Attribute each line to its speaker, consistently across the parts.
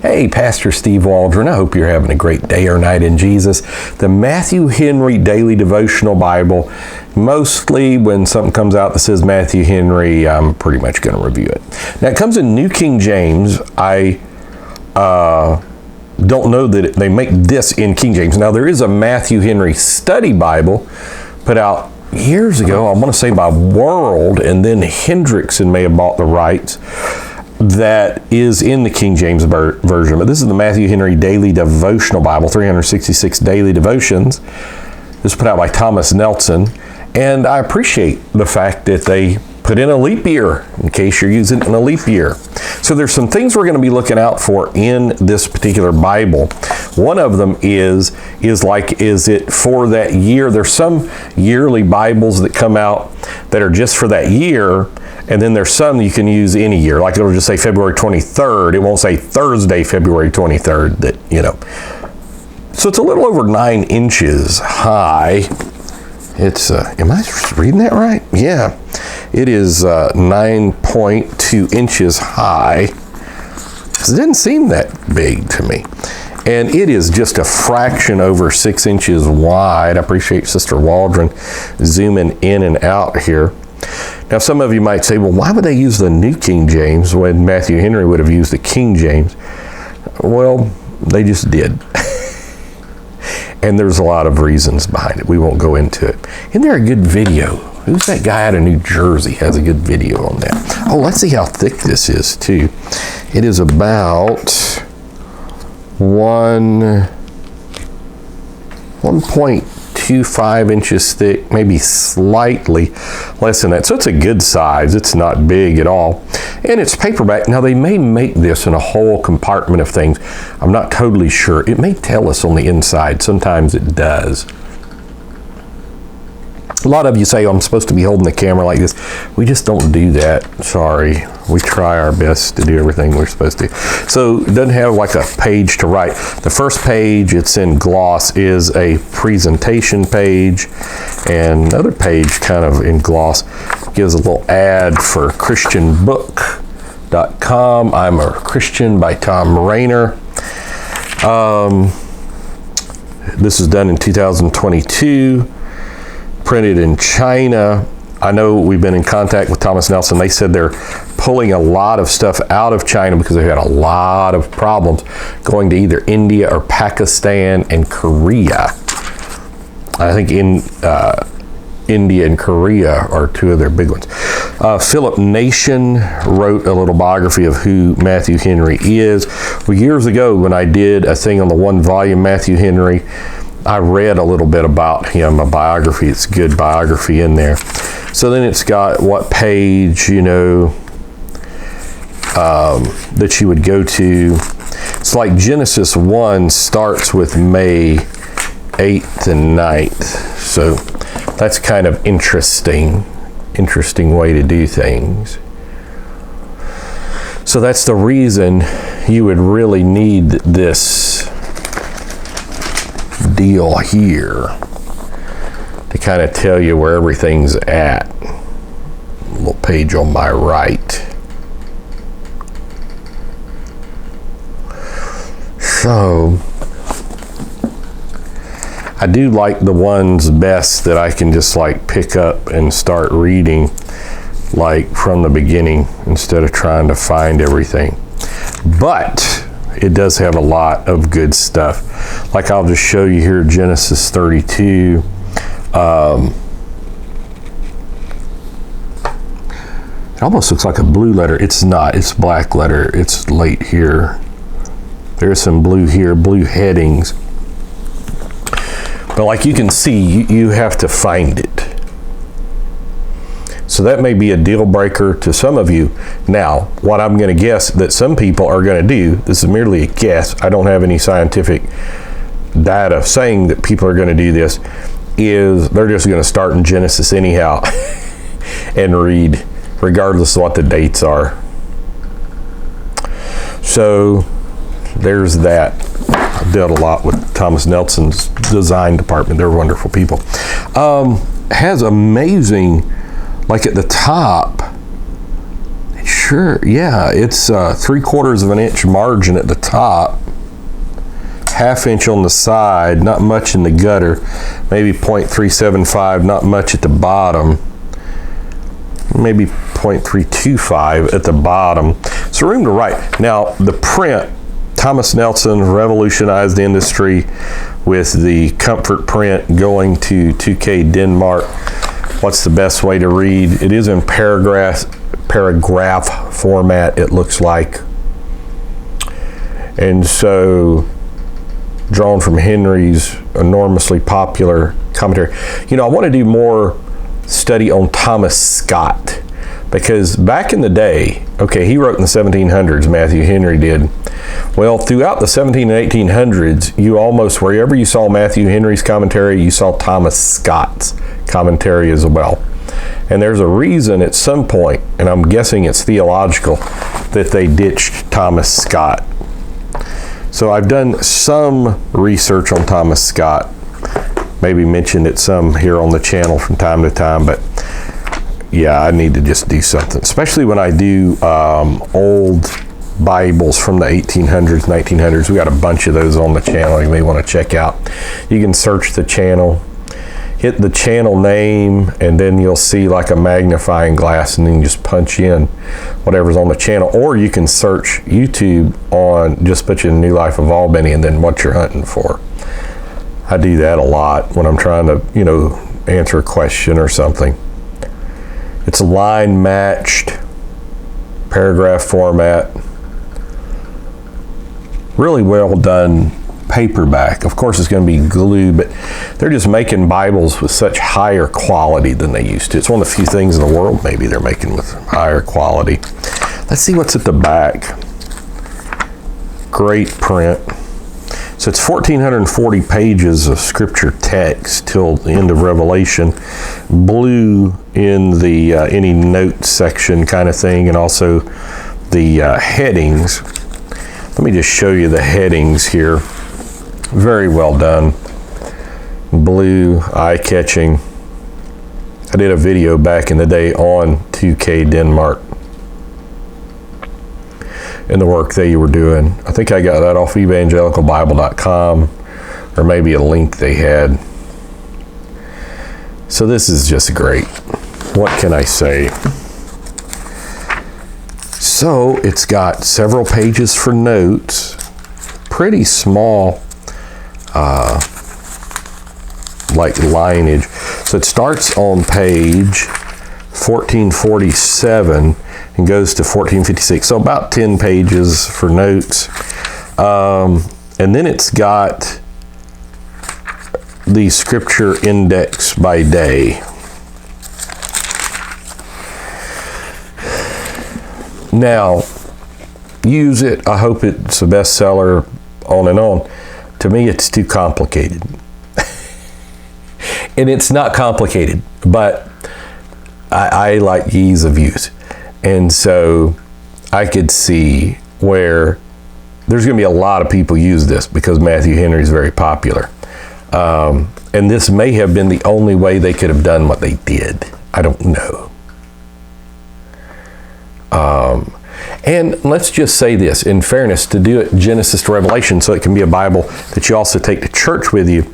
Speaker 1: Hey, Pastor Steve Waldron. I hope you're having a great day or night in Jesus. The Matthew Henry Daily Devotional Bible. Mostly when something comes out that says Matthew Henry, I'm pretty much going to review it. Now, it comes in New King James. I don't know that they make this in King James. Now, there is a Matthew Henry Study Bible put out years ago, I want to say by World, and then Hendrickson may have bought the rights. That is in the King James version, but this is the Matthew Henry Daily Devotional Bible, 366 Daily Devotions. This is put out by Thomas Nelson, and I appreciate the fact that they put in a leap year, in case you're using it in a leap year. So there's some things we're going to be looking out for in this particular Bible. One of them is it for that year? There's some yearly Bibles that come out that are just for that year, and then there's some you can use any year. Like it'll just say February 23rd. It won't say Thursday, February 23rd. So it's a little over 9 inches high. It's, am I reading that right? Yeah. It is 9.2 inches high. It didn't seem that big to me. And it is just a fraction over 6 inches wide. I appreciate Sister Waldron zooming in and out here. Now, some of you might say, well, why would they use the New King James when Matthew Henry would have used the King James? Well, they just did. And there's a lot of reasons behind it. We won't go into it. Isn't there a good video? Who's that guy out of New Jersey has a good video on that? Oh, let's see how thick this is, too. It is about 1.25 inches thick, maybe slightly less than that. So it's a good size. It's not big at all. And it's paperback. Now, they may make this in a whole compartment of things. I'm not totally sure. It may tell us on the inside. Sometimes it does. A lot of you say, oh, I'm supposed to be holding the camera like this. We just don't do that. Sorry. We try our best to do everything we're supposed to. So it doesn't have like a page to write. The first page, it's in gloss, is a presentation page. And another page kind of in gloss gives a little ad for christianbook.com. I'm a Christian by Tom Rainer. This is done in 2022. Printed in China. I know we've been in contact with Thomas Nelson. They said they're pulling a lot of stuff out of China because they've had a lot of problems going to either India or Pakistan and Korea. I think India and Korea are two of their big ones. Philip Nation wrote a little biography of who Matthew Henry is. Well, years ago when I did a thing on the 1-volume Matthew Henry, I read a little bit about him, a biography. It's a good biography in there. So then it's got what page, that you would go to. It's like Genesis 1 starts with May 8th and 9th. So that's kind of interesting way to do things. So that's the reason you would really need this deal here to kind of tell you where everything's at. A little page on my right. So I do like the ones best that I can just like pick up and start reading like from the beginning instead of trying to find everything. But it does have a lot of good stuff. Like I'll just show you here, Genesis 32. It almost looks like a blue letter. It's not. It's black letter. It's late here. There's some blue here, blue headings. But like you can see, you have to find it. So that may be a deal breaker to some of you. Now, what I'm going to guess that some people are going to do, this is merely a guess, I don't have any scientific data saying that people are going to do this, is they're just going to start in Genesis anyhow and read regardless of what the dates are. So there's that. I dealt a lot with Thomas Nelson's design department. They're wonderful people. Has amazing, like at the top, it sure. Yeah, it's 3/4 of an inch margin at the top, 1/2 inch on the side, not much in the gutter, maybe 0.375, not much at the bottom, maybe 0.325 at the bottom. So room to write. Now, the print, Thomas Nelson revolutionized the industry with the comfort print going to 2K Denmark. What's the best way to read? It is in paragraph format, it looks like. And so, drawn from Henry's enormously popular commentary. You know, I want to do more study on Thomas Scott, because back in the day, okay, he wrote in the 1700s, Matthew Henry did. Well, throughout the 17 and 1800s, you almost, wherever you saw Matthew Henry's commentary, you saw Thomas Scott's commentary as well. And there's a reason at some point, and I'm guessing it's theological, that they ditched Thomas Scott. So I've done some research on Thomas Scott, maybe mentioned it some here on the channel from time to time, but yeah, I need to just do something, especially when I do old Bibles from the 1800s, 1900s. We got a bunch of those on the channel you may want to check out. You can search the channel, hit the channel name, and then you'll see like a magnifying glass, and then you just punch in whatever's on the channel. Or you can search YouTube on, just put in New Life of Albany and then what you're hunting for. I do that a lot when I'm trying to, you know, answer a question or something. It's line matched, paragraph format. Really well done paperback. Of course, it's going to be glued, but they're just making Bibles with such higher quality than they used to. It's one of the few things in the world maybe they're making with higher quality. Let's see what's at the back. Great print. So it's 1,440 pages of scripture text till the end of Revelation. Blue in the any notes section kind of thing, and also the headings. Let me just show you the headings here. Very well done. Blue, eye-catching. I did a video back in the day on 2K Denmark and the work they were doing. I think I got that off evangelicalbible.com, or maybe a link they had. So this is just great. What can I say? So it's got several pages for notes, pretty small like lineage. So it starts on page 1447 and goes to 1456. So about 10 pages for notes. And then it's got the scripture index by day. Now, use it. I hope it's a bestseller, on and on. To me, it's too complicated. And it's not complicated, but I like ease of use. And so I could see where there's going to be a lot of people use this because Matthew Henry is very popular. And this may have been the only way they could have done what they did. I don't know. And let's just say this, in fairness, to do it Genesis to Revelation so it can be a Bible that you also take to church with you.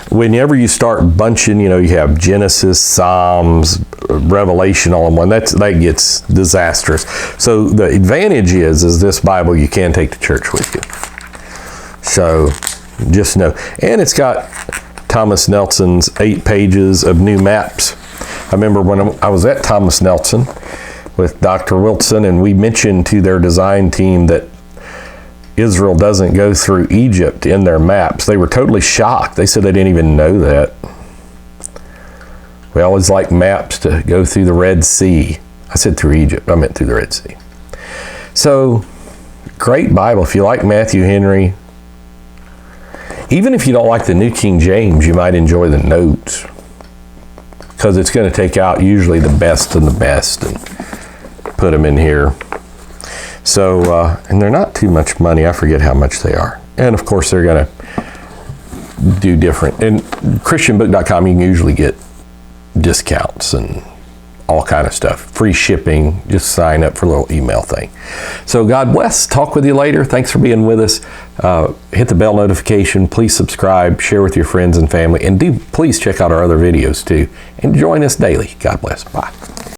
Speaker 1: Whenever you start bunching, you know, you have Genesis, Psalms, Revelation all in one, that gets disastrous. So the advantage is this Bible you can take to church with you. So just know. And it's got Thomas Nelson's 8 pages of new maps. I remember when I was at Thomas Nelson with Dr. Wilson, and we mentioned to their design team that Israel doesn't go through Egypt in their maps. They were totally shocked. They said they didn't even know that. We always like maps to go through the Red Sea. I said through Egypt. I meant through the Red Sea. So, great Bible. If you like Matthew Henry, even if you don't like the New King James, you might enjoy the notes, because it's going to take out usually the best and the best and put them in here. So, and they're not too much money. I forget how much they are. And of course, they're going to do different. And ChristianBook.com, you can usually get discounts and all kind of stuff. Free shipping. Just sign up for a little email thing. So God bless. Talk with you later. Thanks for being with us. Hit the bell notification. Please subscribe. Share with your friends and family. And please check out our other videos too. And join us daily. God bless. Bye.